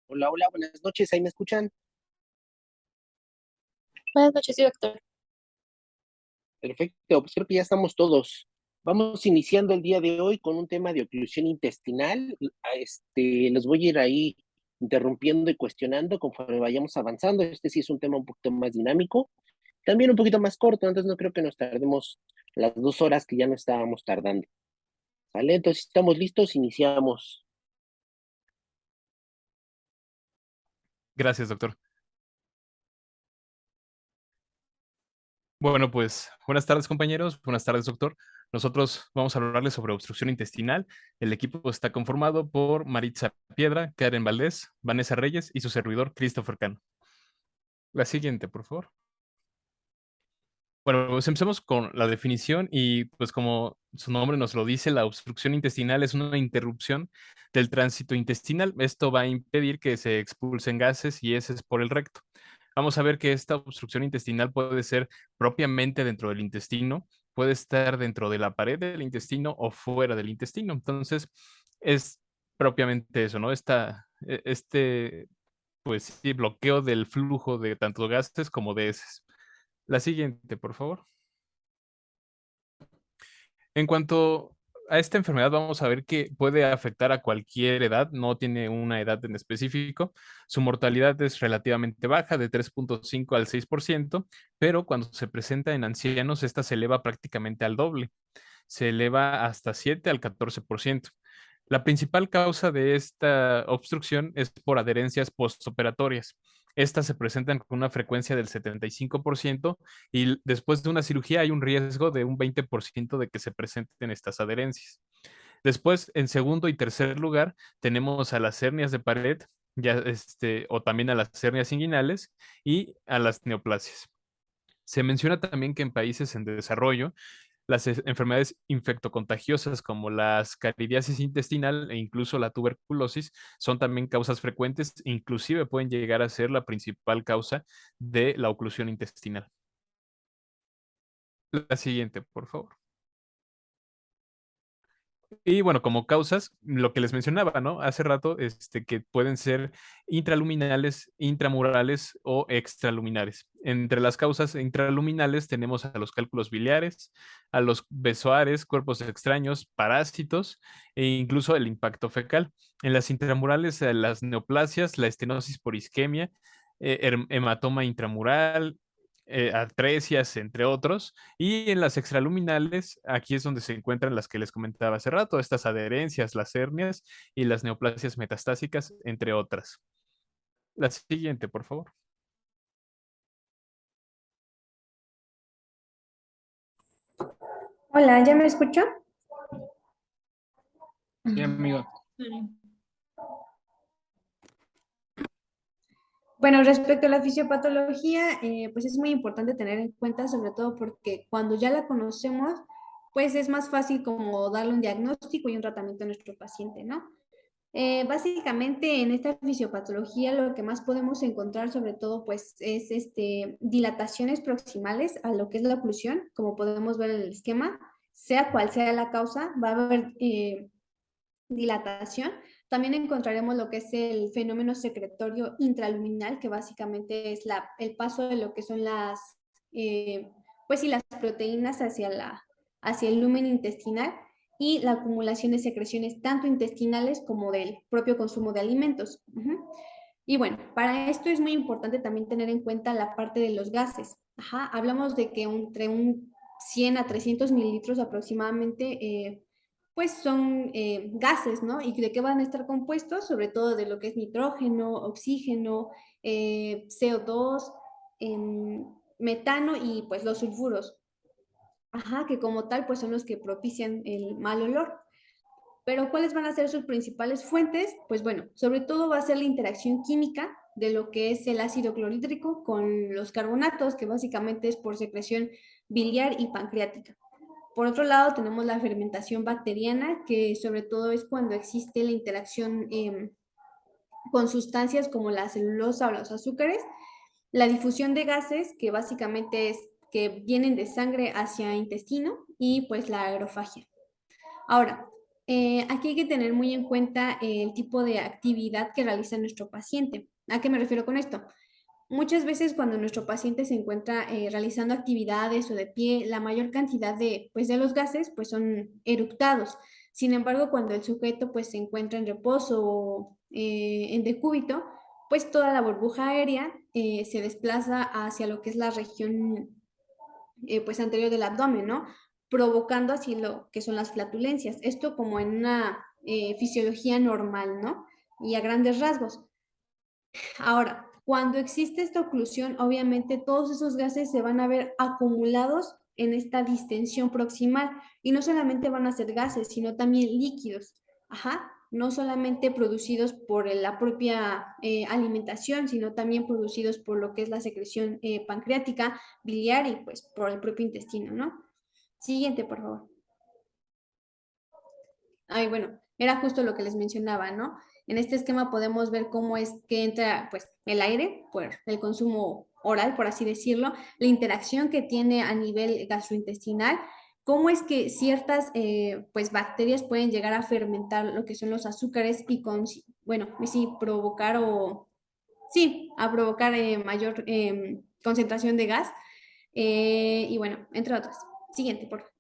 Hola, hola, buenas noches, ¿ahí me escuchan? Buenas noches, sí, doctor. Perfecto, pues creo que ya estamos todos. Vamos iniciando el día de hoy con un tema de oclusión intestinal. Los voy a ir ahí interrumpiendo y cuestionando conforme vayamos avanzando. Este sí es un tema un poquito más dinámico, también un poquito más corto, entonces no creo que nos tardemos las 2 horas que ya no estábamos tardando. ¿Vale? Entonces, si estamos listos, iniciamos. Gracias, doctor. Bueno, pues buenas tardes, compañeros. Buenas tardes, doctor. Nosotros vamos a hablarles sobre obstrucción intestinal. El equipo está conformado por Maritza Piedra, Karen Valdés, Vanessa Reyes y su servidor, Christopher Cano. La siguiente, por favor. Bueno, pues empecemos con la definición y pues como su nombre nos lo dice, la obstrucción intestinal es una interrupción del tránsito intestinal. Esto va a impedir que se expulsen gases y heces por el recto. Vamos a ver que esta obstrucción intestinal puede ser propiamente dentro del intestino, puede estar dentro de la pared del intestino o fuera del intestino. Entonces, es propiamente eso, ¿no? Pues sí, bloqueo del flujo de tanto gases como de heces. La siguiente, por favor. En cuanto a esta enfermedad, vamos a ver que puede afectar a cualquier edad, no tiene una edad en específico. Su mortalidad es relativamente baja, de 3.5 al 6%, pero cuando se presenta en ancianos, esta se eleva prácticamente al doble, se eleva hasta 7 al 14%. La principal causa de esta obstrucción es por adherencias postoperatorias. Estas se presentan con una frecuencia del 75% y después de una cirugía hay un riesgo de un 20% de que se presenten estas adherencias. Después, en segundo y tercer lugar, tenemos a las hernias de pared, o también a las hernias inguinales y a las neoplasias. Se menciona también que en países en desarrollo las enfermedades infectocontagiosas como la ascaridiasis intestinal e incluso la tuberculosis son también causas frecuentes, inclusive pueden llegar a ser la principal causa de la oclusión intestinal. La siguiente, por favor. Y bueno, como causas, lo que les mencionaba, ¿no? Hace rato, que pueden ser intraluminales, intramurales o extraluminares. Entre las causas intraluminales tenemos a los cálculos biliares, a los besoares, cuerpos extraños, parásitos e incluso el impacto fecal. En las intramurales, las neoplasias, la estenosis por isquemia, hematoma intramural, artresias, entre otros. Y en las extraluminales, aquí es donde se encuentran las que les comentaba hace rato, estas adherencias, las hernias y las neoplasias metastásicas, entre otras. La siguiente, por favor. Hola, ¿ya me escucha? Sí, amigo. Bueno, respecto a la fisiopatología, pues es muy importante tener en cuenta, sobre todo porque cuando ya la conocemos, pues es más fácil como darle un diagnóstico y un tratamiento a nuestro paciente, ¿no? Básicamente en esta fisiopatología lo que más podemos encontrar sobre todo pues es dilataciones proximales a lo que es la oclusión, como podemos ver en el esquema, sea cual sea la causa, va a haber dilatación. También encontraremos lo que es el fenómeno secretorio intraluminal, que básicamente es el paso de lo que son pues sí, las proteínas hacia el lumen intestinal y la acumulación de secreciones tanto intestinales como del propio consumo de alimentos. Y bueno, para esto es muy importante también tener en cuenta la parte de los gases. Ajá, hablamos de que entre un 100 a 300 mililitros aproximadamente pues son gases, ¿no? ¿Y de qué van a estar compuestos? Sobre todo de lo que es nitrógeno, oxígeno, CO2, metano y pues los sulfuros. Ajá, que como tal pues son los que propician el mal olor. Pero ¿cuáles van a ser sus principales fuentes? Pues bueno, sobre todo va a ser la interacción química de lo que es el ácido clorhídrico con los carbonatos, que básicamente es por secreción biliar y pancreática. Por otro lado, tenemos la fermentación bacteriana, que sobre todo es cuando existe la interacción con sustancias como la celulosa o los azúcares, la difusión de gases, que básicamente es que vienen de sangre hacia intestino, y pues la aerofagia. Ahora, Aquí hay que tener muy en cuenta el tipo de actividad que realiza nuestro paciente. ¿A qué me refiero con esto? Muchas veces cuando nuestro paciente se encuentra realizando actividades o de pie, la mayor cantidad de, pues, de los gases pues, son eructados. Sin embargo, cuando el sujeto pues, se encuentra en reposo o en decúbito, pues toda la burbuja aérea se desplaza hacia lo que es la región pues anterior del abdomen, ¿no? Provocando así lo que son las flatulencias. Esto como en una fisiología normal, ¿no? Y a grandes rasgos. Ahora, cuando existe esta oclusión, obviamente todos esos gases se van a ver acumulados en esta distensión proximal y no solamente van a ser gases, sino también líquidos. Ajá, no solamente producidos por la propia alimentación, sino también producidos por lo que es la secreción pancreática, biliar y pues por el propio intestino, ¿no? Siguiente, por favor. Ay, bueno, era justo lo que les mencionaba, ¿no? En este esquema podemos ver cómo es que entra, pues, el aire por el consumo oral, por así decirlo, la interacción que tiene a nivel gastrointestinal, cómo es que ciertas, pues, bacterias pueden llegar a fermentar lo que son los azúcares y bueno, sí, provocar o, sí, a provocar mayor concentración de gas, y bueno, entre otras. Siguiente, por favor.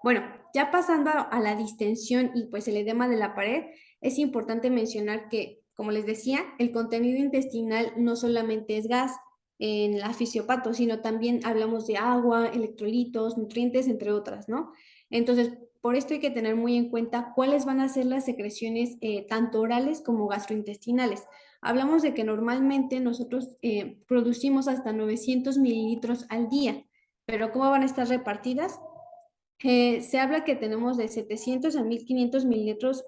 Bueno, ya pasando a la distensión y pues el edema de la pared, es importante mencionar que, como les decía, el contenido intestinal no solamente es gas en la fisiopato, sino también hablamos de agua, electrolitos, nutrientes, entre otras, ¿no? Entonces, por esto hay que tener muy en cuenta cuáles van a ser las secreciones tanto orales como gastrointestinales. Hablamos de que normalmente nosotros producimos hasta 900 mililitros al día, pero ¿cómo van a estar repartidas? Se habla que tenemos de 700 a 1500 mililitros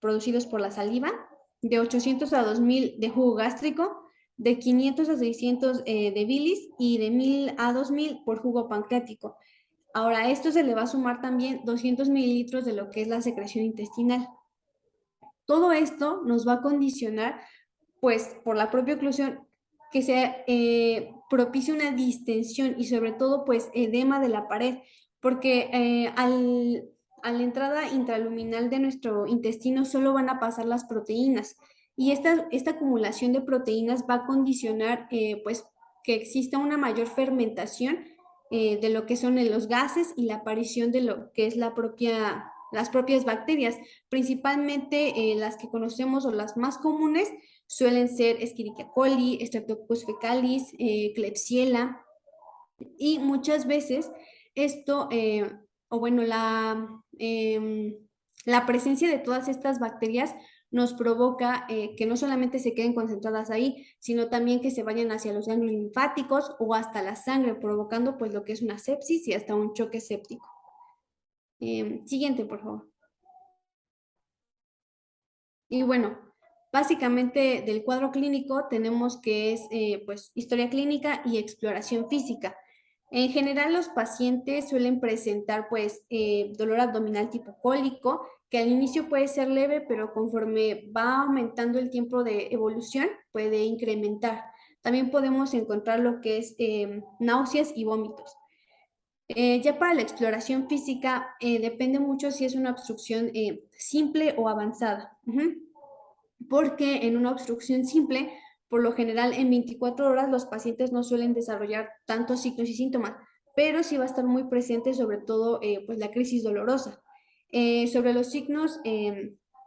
producidos por la saliva, de 800 a 2000 de jugo gástrico, de 500 a 600 de bilis y de 1000 a 2000 por jugo pancreático. Ahora, a esto se le va a sumar también 200 mililitros de lo que es la secreción intestinal. Todo esto nos va a condicionar, pues, por la propia oclusión, que se propicie una distensión y sobre todo, pues, edema de la pared, porque a la entrada intraluminal de nuestro intestino solo van a pasar las proteínas y esta acumulación de proteínas va a condicionar, pues, que exista una mayor fermentación de lo que son los gases y la aparición de lo que es las propias bacterias, principalmente las que conocemos o las más comunes suelen ser Escherichia coli, Streptococcus fecalis, Klebsiella, y muchas veces esto, o bueno, la presencia de todas estas bacterias nos provoca que no solamente se queden concentradas ahí, sino también que se vayan hacia los ganglios linfáticos o hasta la sangre, provocando pues lo que es una sepsis y hasta un choque séptico. Siguiente, por favor. Y bueno, básicamente del cuadro clínico tenemos que es pues historia clínica y exploración física. En general los pacientes suelen presentar pues dolor abdominal tipo cólico, que al inicio puede ser leve, pero conforme va aumentando el tiempo de evolución puede incrementar. También podemos encontrar lo que es náuseas y vómitos. Ya para la exploración física depende mucho si es una obstrucción simple o avanzada. Porque en una obstrucción simple, por lo general en 24 horas los pacientes no suelen desarrollar tantos signos y síntomas, pero sí va a estar muy presente sobre todo pues la crisis dolorosa. Sobre los signos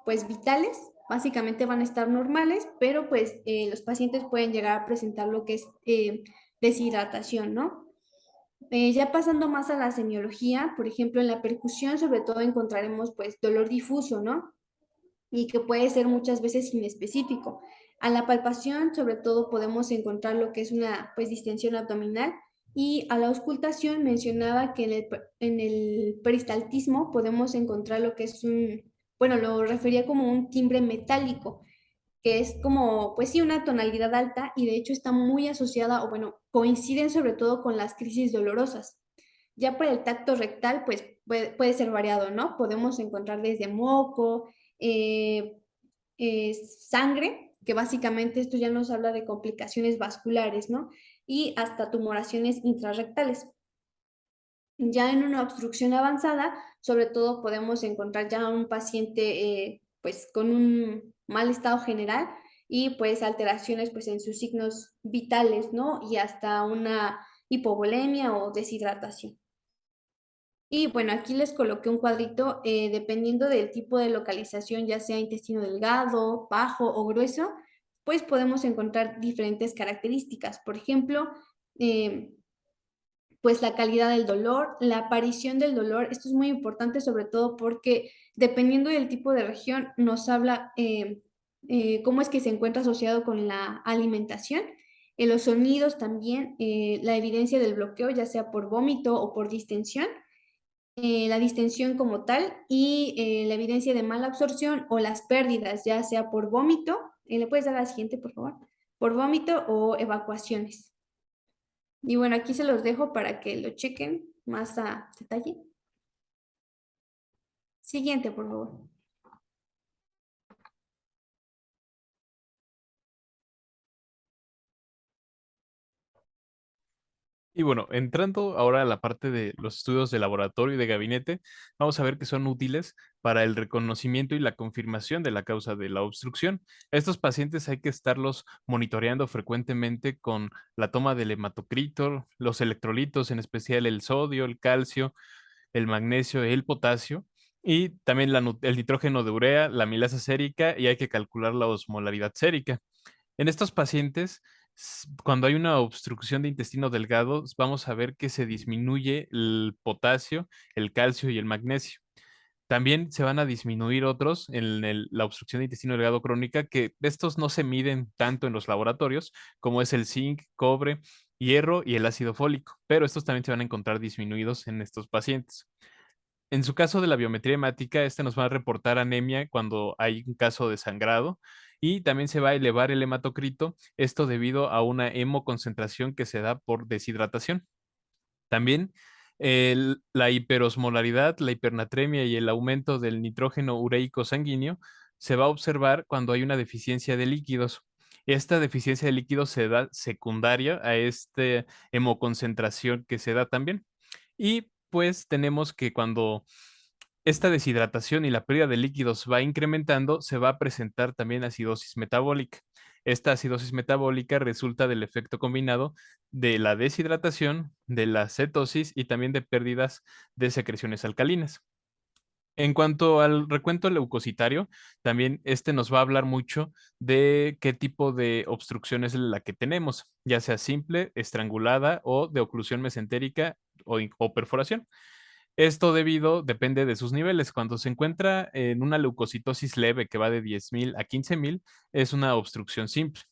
pues vitales, básicamente van a estar normales, pero pues los pacientes pueden llegar a presentar lo que es deshidratación, ¿no? Ya pasando más a la semiología, por ejemplo, en la percusión sobre todo encontraremos pues dolor difuso, ¿no? Y que puede ser muchas veces inespecífico. A la palpación, sobre todo, podemos encontrar lo que es una pues, distensión abdominal y a la auscultación mencionaba que en el peristaltismo podemos encontrar lo que es bueno, lo refería como un timbre metálico, que es como, pues sí, una tonalidad alta y de hecho está muy asociada, o bueno, coinciden sobre todo con las crisis dolorosas. Ya para el tacto rectal, pues puede ser variado, ¿no? Podemos encontrar desde moco, eh, sangre, que básicamente esto ya nos habla de complicaciones vasculares, ¿no? Y hasta tumoraciones intrarrectales. Ya en una obstrucción avanzada, sobre todo podemos encontrar ya un paciente pues con un mal estado general y pues alteraciones pues en sus signos vitales, ¿no? Y hasta una hipovolemia o deshidratación. Y bueno, aquí les coloqué un cuadrito, dependiendo del tipo de localización, ya sea intestino delgado, bajo o grueso, pues podemos encontrar diferentes características. Por ejemplo, eh, pues la calidad del dolor, la aparición del dolor. Esto es muy importante, sobre todo porque dependiendo del tipo de región, nos habla cómo es que se encuentra asociado con la alimentación. Los sonidos también, la evidencia del bloqueo, ya sea por vómito o por distensión, la distensión como tal y la evidencia de mala absorción o las pérdidas, ya sea por vómito. ¿Le puedes dar a la siguiente, por favor? Por vómito o evacuaciones. Y bueno, aquí se los dejo para que lo chequen más a detalle. Siguiente, por favor. Y bueno, entrando ahora a la parte de los estudios de laboratorio y de gabinete, vamos a ver que son útiles para el reconocimiento y la confirmación de la causa de la obstrucción. A estos pacientes hay que estarlos monitoreando frecuentemente con la toma del hematocrito, los electrolitos, en especial el sodio, el calcio, el magnesio, el potasio, y también el nitrógeno de urea, la amilasa sérica, y hay que calcular la osmolaridad sérica. En estos pacientes, cuando hay una obstrucción de intestino delgado, vamos a ver que se disminuye el potasio, el calcio y el magnesio. También se van a disminuir otros en la obstrucción de intestino delgado crónica, que estos no se miden tanto en los laboratorios, como es el zinc, cobre, hierro y el ácido fólico, pero estos también se van a encontrar disminuidos en estos pacientes. En su caso de la biometría hemática, este nos va a reportar anemia cuando hay un caso de sangrado y también se va a elevar el hematocrito, esto debido a una hemoconcentración que se da por deshidratación. También la hiperosmolaridad, la hipernatremia y el aumento del nitrógeno ureico sanguíneo se va a observar cuando hay una deficiencia de líquidos. Esta deficiencia de líquidos se da secundaria a esta hemoconcentración que se da también. Y pues tenemos que cuando esta deshidratación y la pérdida de líquidos va incrementando, se va a presentar también acidosis metabólica. Esta acidosis metabólica resulta del efecto combinado de la deshidratación, de la cetosis y también de pérdidas de secreciones alcalinas. En cuanto al recuento leucocitario, también este nos va a hablar mucho de qué tipo de obstrucción es la que tenemos, ya sea simple, estrangulada o de oclusión mesentérica o perforación. Esto depende de sus niveles. Cuando se encuentra en una leucocitosis leve que va de 10,000 a 15,000, es una obstrucción simple.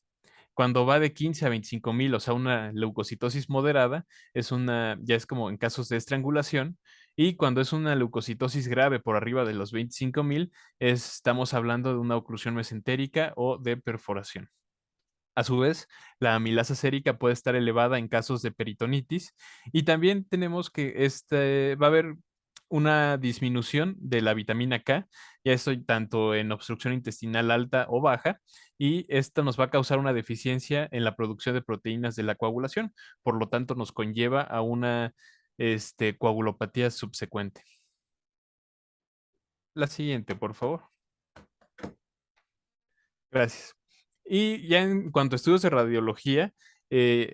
Cuando va de 15 a 25,000, o sea, una leucocitosis moderada, ya es como en casos de estrangulación. Y cuando es una leucocitosis grave por arriba de los 25,000, estamos hablando de una oclusión mesentérica o de perforación. A su vez, la amilasa sérica puede estar elevada en casos de peritonitis y también tenemos que va a haber una disminución de la vitamina K, ya esto tanto en obstrucción intestinal alta o baja, y esto nos va a causar una deficiencia en la producción de proteínas de la coagulación, por lo tanto nos conlleva a una coagulopatía subsecuente. La siguiente, por favor. Gracias. Y ya en cuanto a estudios de radiología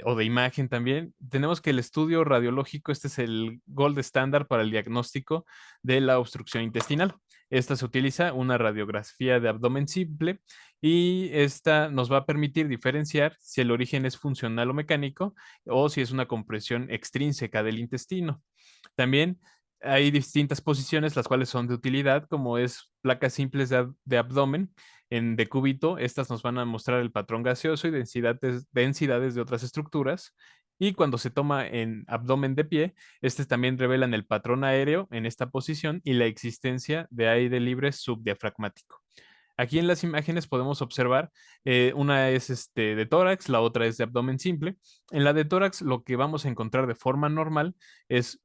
o de imagen también, tenemos que el estudio radiológico, este es el gold estándar para el diagnóstico de la obstrucción intestinal. Esta se utiliza una radiografía de abdomen simple y esta nos va a permitir diferenciar si el origen es funcional o mecánico o si es una compresión extrínseca del intestino. También hay distintas posiciones, las cuales son de utilidad, como es placas simples de abdomen en decúbito. Estas nos van a mostrar el patrón gaseoso y densidades de otras estructuras. Y cuando se toma en abdomen de pie, estos también revelan el patrón aéreo en esta posición y la existencia de aire libre subdiafragmático. Aquí en las imágenes podemos observar, una es de tórax, la otra es de abdomen simple. En la de tórax lo que vamos a encontrar de forma normal es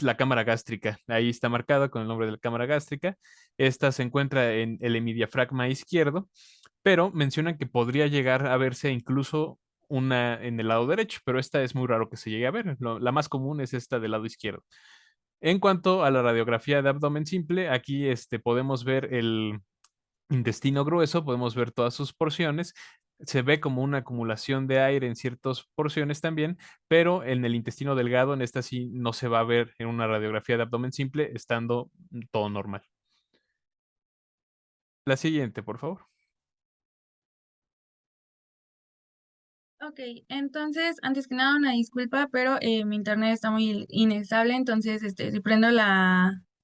la cámara gástrica. Ahí está marcada con el nombre de la cámara gástrica. Esta se encuentra en el hemidiafragma izquierdo, pero mencionan que podría llegar a verse incluso una en el lado derecho, pero esta es muy raro que se llegue a ver. La más común es esta del lado izquierdo. En cuanto a la radiografía de abdomen simple, aquí podemos ver el intestino grueso, podemos ver todas sus porciones. Se ve como una acumulación de aire en ciertas porciones también, pero en el intestino delgado, en esta sí no se va a ver en una radiografía de abdomen simple, estando todo normal. La siguiente, por favor. Ok, entonces, antes que nada, una disculpa, pero mi internet está muy inestable, entonces, si prendo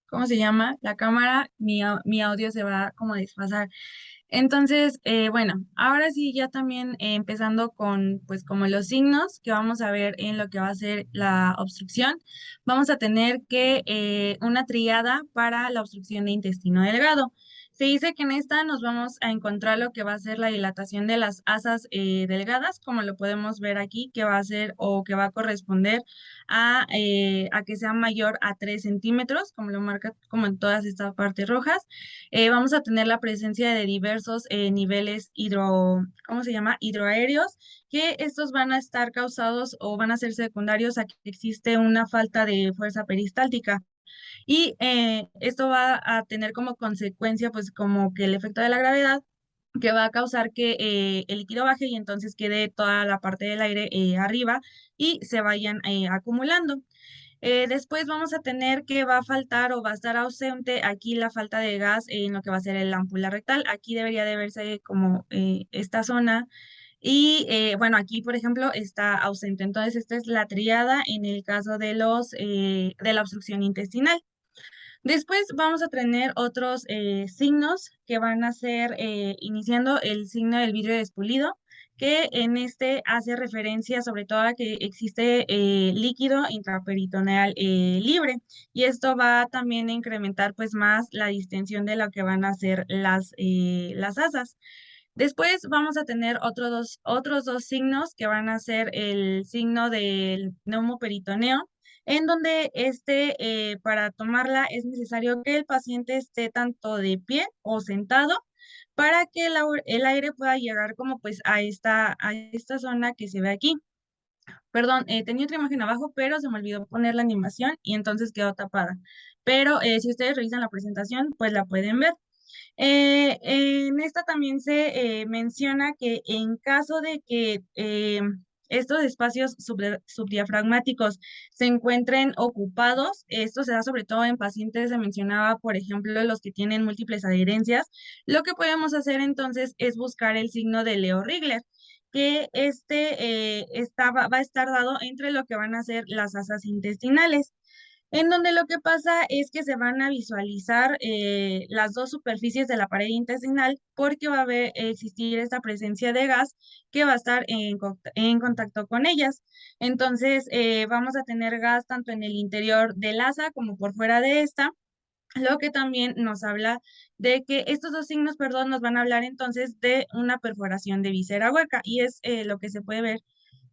¿cómo se llama? La cámara, mi audio se va como a desfasar. Entonces, bueno, ahora sí, ya también empezando con, pues, como los signos que vamos a ver en lo que va a ser la obstrucción, vamos a tener que una triada para la obstrucción de intestino delgado. Se dice que en esta nos vamos a encontrar lo que va a ser la dilatación de las asas delgadas, como lo podemos ver aquí, que va a ser o que va a corresponder a que sea mayor a 3 centímetros, como lo marca como en todas estas partes rojas. Vamos a tener la presencia de diversos niveles ¿cómo se llama? Hidroaéreos, que estos van a estar causados o van a ser secundarios a que existe una falta de fuerza peristáltica. Y esto va a tener como consecuencia, pues como que el efecto de la gravedad, que va a causar que el líquido baje y entonces quede toda la parte del aire arriba y se vayan acumulando. Después vamos a tener que va a faltar o va a estar ausente aquí la falta de gas en lo que va a ser el ámpula rectal. Aquí debería de verse como esta zona. Y bueno, aquí, por ejemplo, está ausente. Entonces, esta es la triada en el caso de de la obstrucción intestinal. Después vamos a tener otros signos que van a ser iniciando el signo del vidrio despulido, que en este hace referencia sobre todo a que existe líquido intraperitoneal libre, y esto va también a incrementar pues más la distensión de lo que van a ser las asas. Después vamos a tener otros dos signos que van a ser el signo del neumoperitoneo, en donde para tomarla es necesario que el paciente esté tanto de pie o sentado para que el aire pueda llegar como pues a esta zona que se ve aquí. Perdón, tenía otra imagen abajo, pero se me olvidó poner la animación y entonces quedó tapada. Pero si ustedes revisan la presentación, pues la pueden ver. En esta también se menciona que en caso de que estos espacios subdiafragmáticos se encuentren ocupados, esto se da sobre todo en pacientes, se mencionaba, por ejemplo, los que tienen múltiples adherencias, lo que podemos hacer entonces es buscar el signo de Leo-Rigler, que va a estar dado entre lo que van a ser las asas intestinales, en donde lo que pasa es que se van a visualizar las dos superficies de la pared intestinal porque va a existir esta presencia de gas que va a estar en contacto con ellas. Entonces, vamos a tener gas tanto en el interior del asa como por fuera de esta, lo que también nos habla de que estos dos signos, perdón, nos van a hablar entonces de una perforación de víscera hueca, y es lo que se puede ver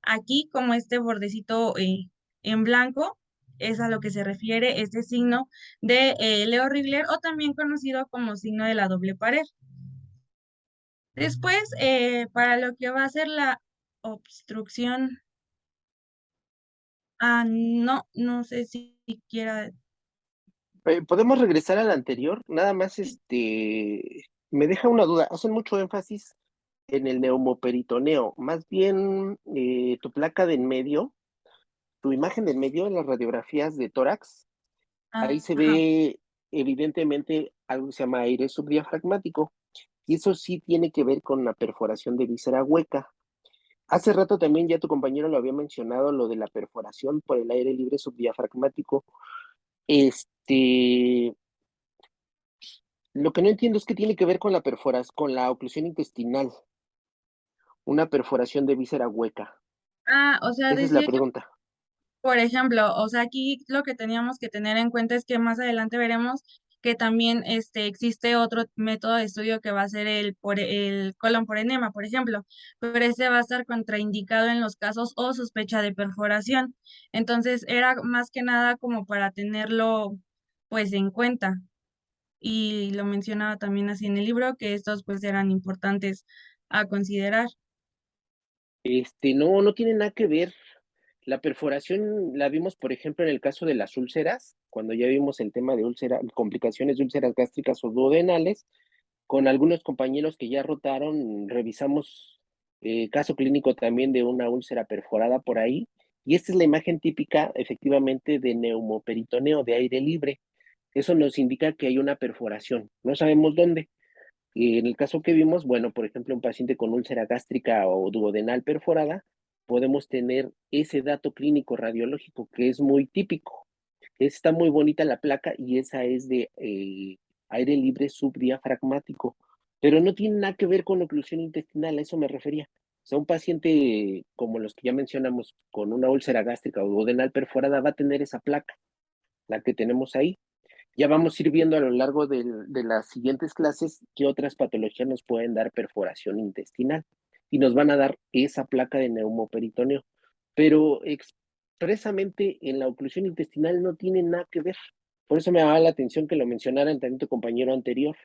aquí como este bordecito en blanco, es a lo que se refiere este signo de Leo Rigler, o también conocido como signo de la doble pared. Después, para lo que va a ser la obstrucción, no sé si quiera. ¿Podemos regresar al anterior? Nada más, me deja una duda. Hacen mucho énfasis en el neumoperitoneo. Más bien, tu placa de en medio, tu imagen de en medio en las radiografías de tórax, ahí se Ajá. ve evidentemente algo que se llama aire subdiafragmático. Y eso sí tiene que ver con la perforación de víscera hueca. Hace rato también ya tu compañero lo había mencionado, lo de la perforación por el aire libre subdiafragmático. Este, lo que no entiendo es que tiene que ver con la con la oclusión intestinal, una perforación de víscera hueca. O sea, Esa es la decía que, pregunta. por ejemplo, o sea, aquí lo que teníamos que tener en cuenta es que más adelante veremos que también existe otro método de estudio que va a ser el colon por enema, por ejemplo, pero ese va a estar contraindicado en los casos o sospecha de perforación. Entonces, era más que nada como para tenerlo pues en cuenta, y lo mencionaba también así en el libro, que estos pues eran importantes a considerar. No, no tiene nada que ver. La perforación la vimos, por ejemplo, en el caso de las úlceras, cuando ya vimos el tema de complicaciones de úlceras gástricas o duodenales. Con algunos compañeros que ya rotaron, revisamos caso clínico también de una úlcera perforada por ahí, y esta es la imagen típica, efectivamente, de neumoperitoneo, de aire libre. Eso nos indica que hay una perforación, no sabemos dónde. Y en el caso que vimos, bueno, por ejemplo, un paciente con úlcera gástrica o duodenal perforada, podemos tener ese dato clínico radiológico que es muy típico. Está muy bonita la placa y esa es de aire libre subdiafragmático, pero no tiene nada que ver con oclusión intestinal, a eso me refería. O sea, un paciente como los que ya mencionamos, con una úlcera gástrica o duodenal perforada, va a tener esa placa, la que tenemos ahí. Ya vamos a ir viendo a lo largo de las siguientes clases qué otras patologías nos pueden dar perforación intestinal y nos van a dar esa placa de neumoperitoneo. Pero expresamente en la oclusión intestinal no tiene nada que ver. Por eso me daba la atención que lo mencionaran también tu compañero anterior.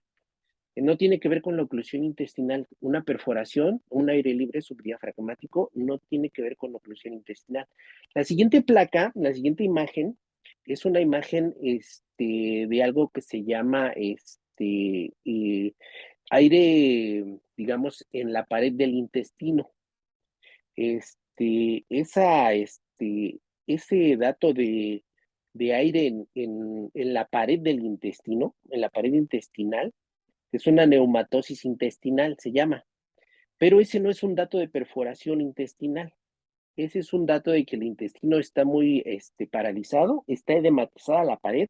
No tiene que ver con la oclusión intestinal. Una perforación, un aire libre subdiafragmático, no tiene que ver con la oclusión intestinal. La siguiente placa, la siguiente imagen, es una imagen de algo que se llama aire, digamos, en la pared del intestino. Ese dato de aire en la pared del intestino, en la pared intestinal, es una neumatosis intestinal, se llama. Pero ese no es un dato de perforación intestinal. Ese es un dato de que el intestino está muy paralizado, está edematizada la pared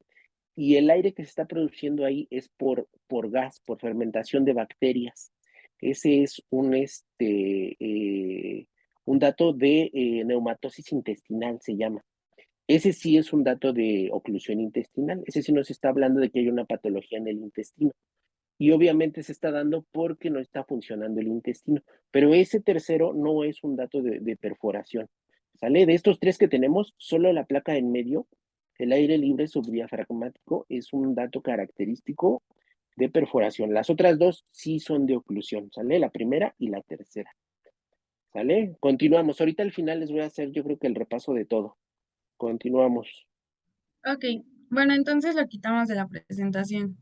y el aire que se está produciendo ahí es por gas, por fermentación de bacterias. Ese es un dato de neumatosis intestinal, se llama. Ese sí es un dato de oclusión intestinal. Ese sí nos está hablando de que hay una patología en el intestino. Y obviamente se está dando porque no está funcionando el intestino. Pero ese tercero no es un dato de perforación. ¿Sale? De estos tres que tenemos, solo la placa en medio, el aire libre subdiafragmático, es un dato característico de perforación. Las otras dos sí son de oclusión, ¿sale? La primera y la tercera. ¿Sale? Continuamos. Ahorita al final les voy a hacer, yo creo que el repaso de todo. Continuamos. Ok, bueno, entonces lo quitamos de la presentación.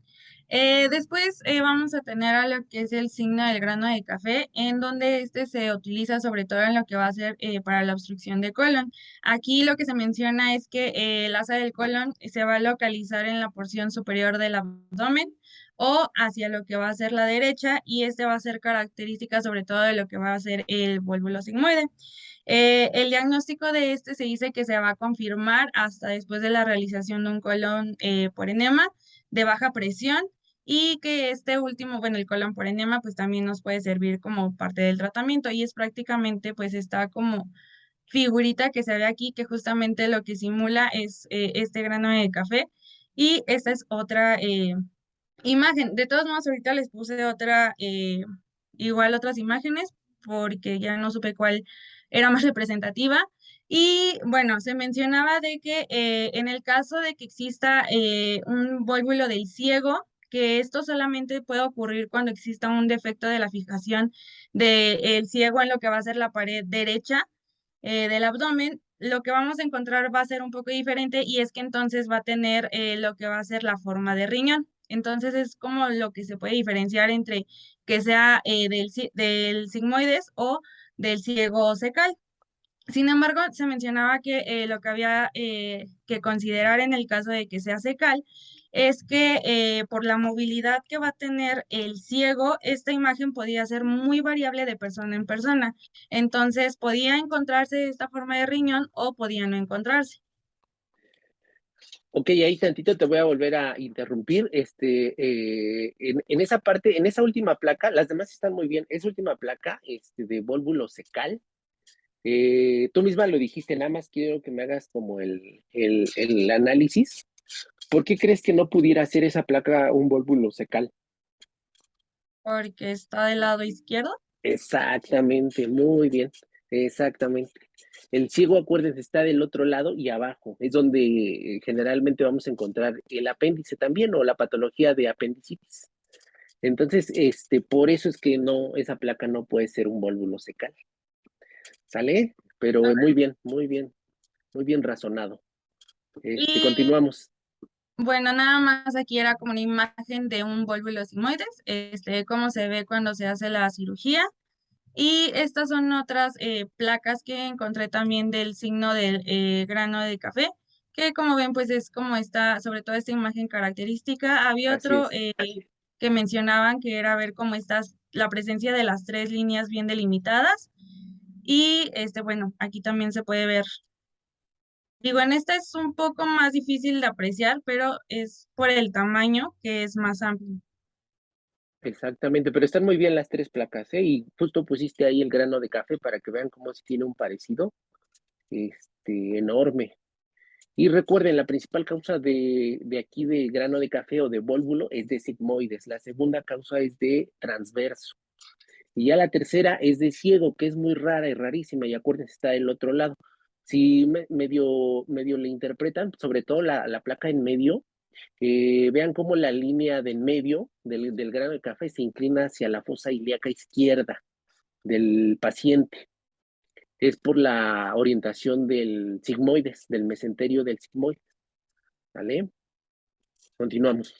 Después vamos a tener a lo que es el signo del grano de café, en donde este se utiliza sobre todo en lo que va a ser para la obstrucción de colon. Aquí lo que se menciona es que el asa del colon se va a localizar en la porción superior del abdomen o hacia lo que va a ser la derecha, y este va a ser característica sobre todo de lo que va a ser el volvulo sigmoide. El diagnóstico de este se dice que se va a confirmar hasta después de la realización de un colon por enema de baja presión, y que este último, bueno, el colon por enema, pues también nos puede servir como parte del tratamiento, y es prácticamente pues esta como figurita que se ve aquí, que justamente lo que simula es este grano de café, y esta es otra imagen. De todos modos, ahorita les puse otra, igual otras imágenes, porque ya no supe cuál era más representativa. Y bueno, se mencionaba de que en el caso de que exista un vólvulo del ciego, que esto solamente puede ocurrir cuando exista un defecto de la fijación del ciego en lo que va a ser la pared derecha del abdomen, lo que vamos a encontrar va a ser un poco diferente, y es que entonces va a tener lo que va a ser la forma de riñón. Entonces es como lo que se puede diferenciar entre que sea del sigmoides o del ciego cecal. Sin embargo, se mencionaba que lo que había que considerar en el caso de que sea cecal es que por la movilidad que va a tener el ciego, esta imagen podía ser muy variable de persona en persona. Entonces, podía encontrarse esta forma de riñón o podía no encontrarse. Ok, ahí tantito te voy a volver a interrumpir. En esa parte, en esa última placa, las demás están muy bien. Esa última placa de vólvulo cecal, tú misma lo dijiste, nada más quiero que me hagas como el análisis. ¿Por qué crees que no pudiera hacer esa placa un vólvulo cecal? Porque está del lado izquierdo. Exactamente, muy bien, exactamente. El ciego, acuérdense, está del otro lado y abajo. Es donde generalmente vamos a encontrar el apéndice también o la patología de apendicitis. Entonces, por eso es que no, esa placa no puede ser un vólvulo cecal. ¿Sale? Pero muy bien, muy bien, muy bien razonado. Y Continuamos. Bueno, nada más aquí era como una imagen de un volvulo sigmoides, cómo se ve cuando se hace la cirugía. Y estas son otras placas que encontré también del signo del grano de café, que como ven, pues es como esta, sobre todo esta imagen característica. Había Así otro es. que mencionaban que era ver cómo estas, la presencia de las tres líneas bien delimitadas. Y bueno, aquí también se puede ver. Digo, en esta es un poco más difícil de apreciar, pero es por el tamaño que es más amplio. Exactamente, pero están muy bien las tres placas, ¿eh? Y justo pusiste ahí el grano de café para que vean cómo si tiene un parecido, enorme. Y recuerden, la principal causa de aquí de grano de café o de vólvulo es de sigmoides. La segunda causa es de transverso. Y ya la tercera es de ciego, que es muy rara y rarísima. Y acuérdense, está del otro lado. Si medio le interpretan, sobre todo la placa en medio, vean cómo la línea del medio del grano de café se inclina hacia la fosa ilíaca izquierda del paciente. Es por la orientación del sigmoides, del mesenterio del sigmoides. ¿Vale? Continuamos.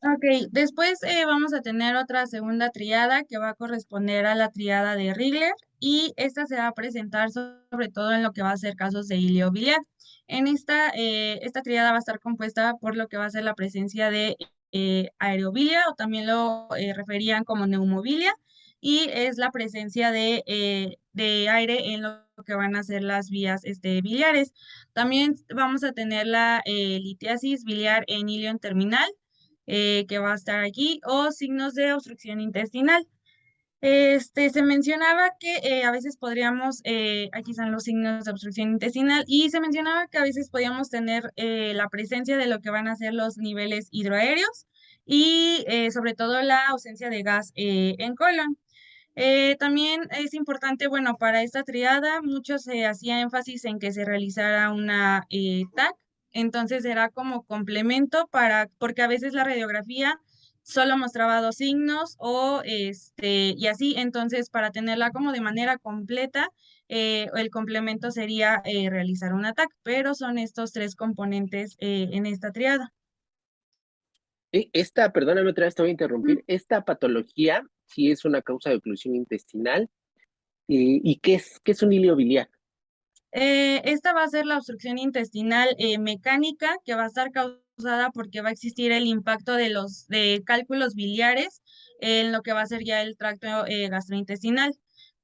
Ok, después vamos a tener otra segunda triada que va a corresponder a la triada de Rigler y esta se va a presentar sobre todo en lo que va a ser casos de ilio biliar. En esta triada va a estar compuesta por lo que va a ser la presencia de aerobilia o también lo referían como neumobilia y es la presencia de aire en lo que van a ser las vías biliares. También vamos a tener la litiasis biliar en ilion terminal que va a estar aquí, o signos de obstrucción intestinal. Se mencionaba que a veces podríamos, aquí están los signos de obstrucción intestinal, y se mencionaba que a veces podíamos tener la presencia de lo que van a ser los niveles hidroaéreos y sobre todo la ausencia de gas en colon. También es importante, bueno, para esta triada, mucho se hacía énfasis en que se realizara una TAC, entonces era como complemento porque a veces la radiografía solo mostraba dos signos o y así, entonces para tenerla como de manera completa, el complemento sería realizar una TAC, pero son estos tres componentes en esta triada. Perdóname otra vez, te voy a interrumpir. Esta patología sí es una causa de oclusión intestinal. ¿Y qué es un ilio biliar? Esta va a ser la obstrucción intestinal mecánica que va a estar causada porque va a existir el impacto de los cálculos biliares en lo que va a ser ya el tracto gastrointestinal,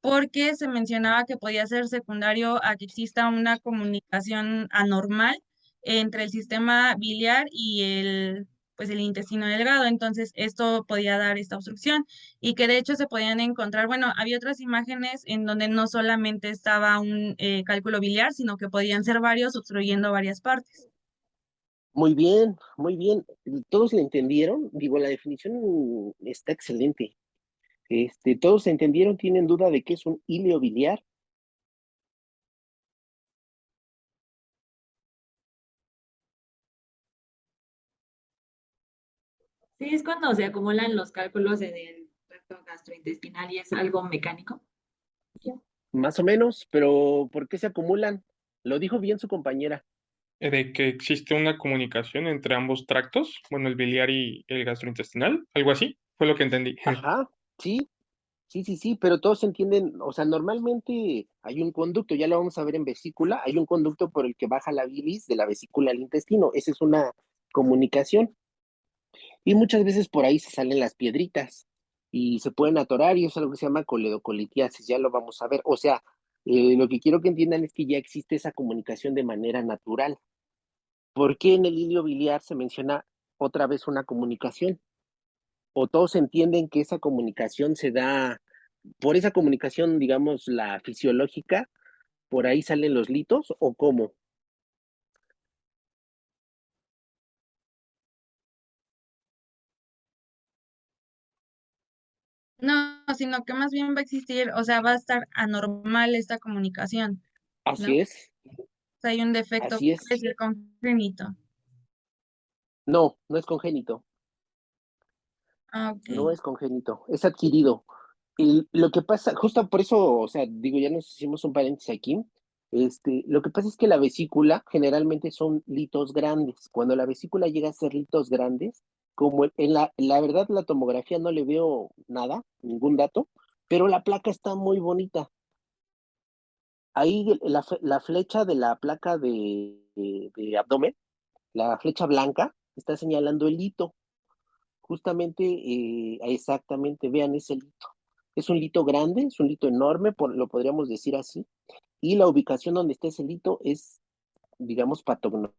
porque se mencionaba que podía ser secundario a que exista una comunicación anormal entre el sistema biliar y el intestino delgado. Entonces, esto podía dar esta obstrucción y que de hecho se podían encontrar, bueno, había otras imágenes en donde no solamente estaba un cálculo biliar, sino que podían ser varios obstruyendo varias partes. Muy bien, muy bien. ¿Todos le entendieron? Digo, la definición está excelente. ¿Todos entendieron? ¿Tienen duda de qué es un ilio biliar? Sí, es cuando se acumulan los cálculos en el tracto gastrointestinal y es algo mecánico. Más o menos, pero ¿por qué se acumulan? Lo dijo bien su compañera. De que existe una comunicación entre ambos tractos, bueno, el biliar y el gastrointestinal, algo así, fue lo que entendí. Ajá, sí, sí, pero todos entienden, o sea, normalmente hay un conducto, ya lo vamos a ver en vesícula, hay un conducto por el que baja la bilis de la vesícula al intestino, esa es una comunicación, y muchas veces por ahí se salen las piedritas y se pueden atorar y es algo que se llama coledocolitiasis, ya lo vamos a ver, o sea, lo que quiero que entiendan es que ya existe esa comunicación de manera natural. ¿Por qué en el hilio biliar se menciona otra vez una comunicación? ¿O todos entienden que esa comunicación se da por esa comunicación, digamos, la fisiológica, por ahí salen los litos o cómo? No, sino que más bien va a existir, o sea, va a estar anormal esta comunicación, ¿no? Así O es, sea, hay un defecto, así puede es. ser congénito. No, no es congénito, Ah, ok. no es congénito, es adquirido. Y lo que pasa, justo por eso, o sea, digo, ya nos hicimos un paréntesis aquí, Lo que pasa es que la vesícula generalmente son litos grandes. Cuando la vesícula llega a ser litos grandes, como la verdad la tomografía no le veo nada, ningún dato, pero la placa está muy bonita. Ahí la flecha de la placa de abdomen, la flecha blanca, está señalando el lito. Justamente, exactamente, vean ese lito. Es un lito grande, es un lito enorme, lo podríamos decir así, y la ubicación donde está ese lito es, digamos,